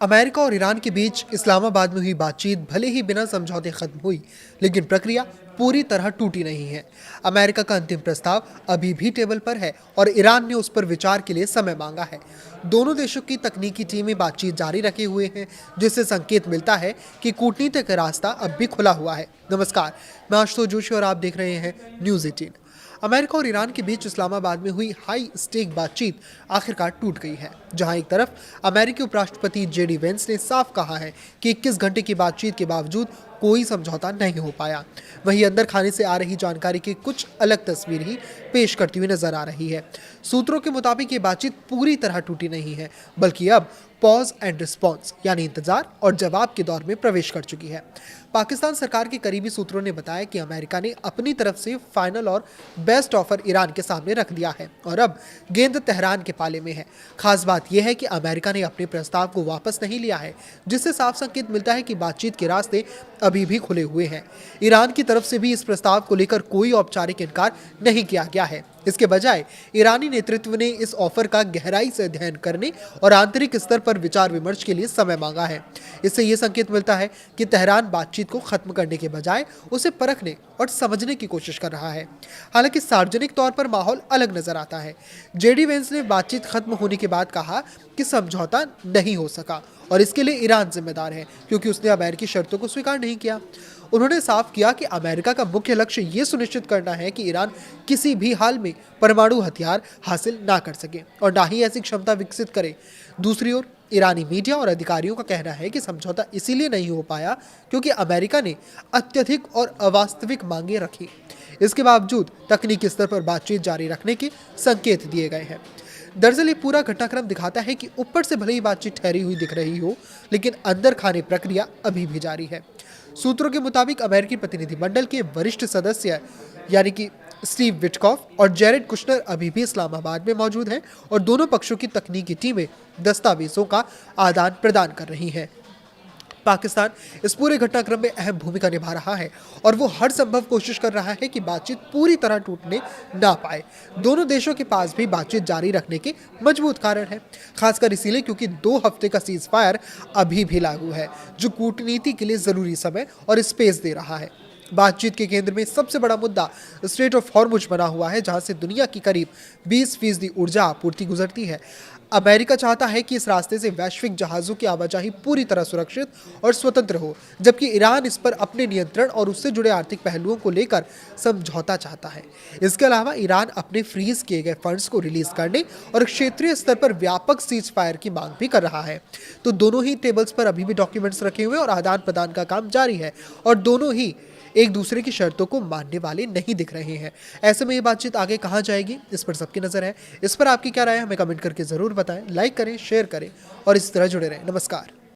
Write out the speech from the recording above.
America और Iran के बीच इस्लामाबाद में हुई बातचीत भले ही बिना समझौते खत्म हुई, लेकिन प्रक्रिया पूरी तरह टूटी नहीं है। अमेरिका का अंतिम प्रस्ताव अभी भी टेबल पर है और ईरान ने उस पर विचार के लिए समय मांगा है। दोनों देशों की तकनीकी टीमें बातचीत जारी रखे हुए हैं, जिससे संकेत मिलता है कि कूटनीतिक रास्ता अब भी खुला हुआ है। नमस्कार, मैं आशुतोष जोशी और आप देख रहे हैं न्यूज़ 18। अमेरिका और ईरान के बीच इस्लामाबाद में हुई हाई स्टेक बातचीत आखिरकार टूट गई है, जहां एक तरफ अमेरिकी उपराष्ट्रपति जेडी वेंस ने साफ कहा है कि 21 घंटे की बातचीत के बावजूद कोई समझौता नहीं हो पाया, वहीं अंदर खाने से आ रही जानकारी की कुछ अलग तस्वीर ही पेश करती हुई नजर आ रही है। सूत्रों के मुताबिक ये बातचीत पूरी तरह टूटी नहीं है, बल्कि अब पॉज एंड रिस्पॉन्स यानी इंतजार और जवाब के दौर में प्रवेश कर चुकी है। पाकिस्तान सरकार के करीबी सूत्रों ने बताया कि अमेरिका ने अपनी तरफ से फाइनल और बेस्ट ऑफर ईरान के सामने रख दिया है और अब गेंद तेहरान के पाले में है। खास बात यह है कि अमेरिका ने अपने प्रस्ताव को वापस नहीं लिया है, जिससे साफ संकेत मिलता है कि बातचीत के रास्ते अभी भी खुले हुए हैं। ईरान की तरफ से भी इस प्रस्ताव को लेकर कोई औपचारिक इनकार नहीं किया गया है। इसके बजाय ईरानी नेतृत्व ने इस ऑफर का गहराई से अध्ययन करने और आंतरिक स्तर पर विचार विमर्श के लिए समय मांगा है। इससे यह संकेत मिलता है कि तेहरान बातचीत को खत्म करने के बजाय उसे परखने और समझने की कोशिश कर रहा है। हालांकि सार्वजनिक तौर पर माहौल अलग नजर आता है। जेडी वेंस ने बातचीत खत्म होने के बाद कहा कि समझौता नहीं हो सका और इसके लिए ईरान जिम्मेदार है, क्योंकि उसने अमेरिकी शर्तों को स्वीकार नहीं किया। उन्होंने साफ किया कि अमेरिका का मुख्य लक्ष्य ये सुनिश्चित करना है कि ईरान किसी भी हाल में परमाणु हथियार हासिल ना कर सके और ना ही ऐसी क्षमता विकसित करे। दूसरी ओर ईरानी मीडिया और अधिकारियों का कहना है कि समझौता इसीलिए नहीं हो पाया क्योंकि अमेरिका ने अत्यधिक और अवास्तविक मांगे रखी। इसके बावजूद तकनीकी स्तर पर बातचीत जारी रखने के संकेत दिए गए हैं। दरअसल ये पूरा घटनाक्रम दिखाता है कि ऊपर से भले ही बातचीत ठहरी हुई दिख रही हो, लेकिन अंदर खाने प्रक्रिया अभी भी जारी है। सूत्रों के मुताबिक अमेरिकी प्रतिनिधिमंडल के वरिष्ठ सदस्य यानी कि स्टीव विटकॉफ और जेरेड कुशनर अभी भी इस्लामाबाद में मौजूद हैं और दोनों पक्षों की तकनीकी टीमें दस्तावेजों का आदान प्रदान कर रही हैं। पाकिस्तान इस पूरे घटनाक्रम में अहम भूमिका निभा रहा है और वो हर संभव कोशिश कर रहा है कि बातचीत पूरी तरह टूटने ना पाए। दोनों देशों के पास भी बातचीत जारी रखने के मजबूत कारण है, खासकर इसीलिए क्योंकि 2 हफ्ते का सीज फायर अभी भी लागू है, जो कूटनीति के लिए जरूरी समय और स्पेस दे रहा है। बातचीत के केंद्र में सबसे बड़ा मुद्दा स्ट्रेट ऑफ हॉर्मुज बना हुआ है, जहां से दुनिया की करीब 20% ऊर्जा आपूर्ति गुजरती है। अमेरिका चाहता है कि इस रास्ते से वैश्विक जहाज़ों की आवाजाही पूरी तरह सुरक्षित और स्वतंत्र हो, जबकि ईरान इस पर अपने नियंत्रण और उससे जुड़े आर्थिक पहलुओं को लेकर समझौता चाहता है। इसके अलावा ईरान अपने फ्रीज किए गए फंड्स को रिलीज करने और क्षेत्रीय स्तर पर व्यापक सीज फायर की मांग भी कर रहा है। तो दोनों ही टेबल्स पर अभी भी डॉक्यूमेंट्स रखे हुए और आदान प्रदान का काम जारी है और दोनों ही एक दूसरे की शर्तों को मानने वाले नहीं दिख रहे हैं। ऐसे में ये बातचीत आगे कहां जाएगी, इस पर सबकी नजर है। इस पर आपकी क्या राय है, हमें कमेंट करके जरूर बताएं। लाइक करें, शेयर करें और इस तरह जुड़े रहें। नमस्कार।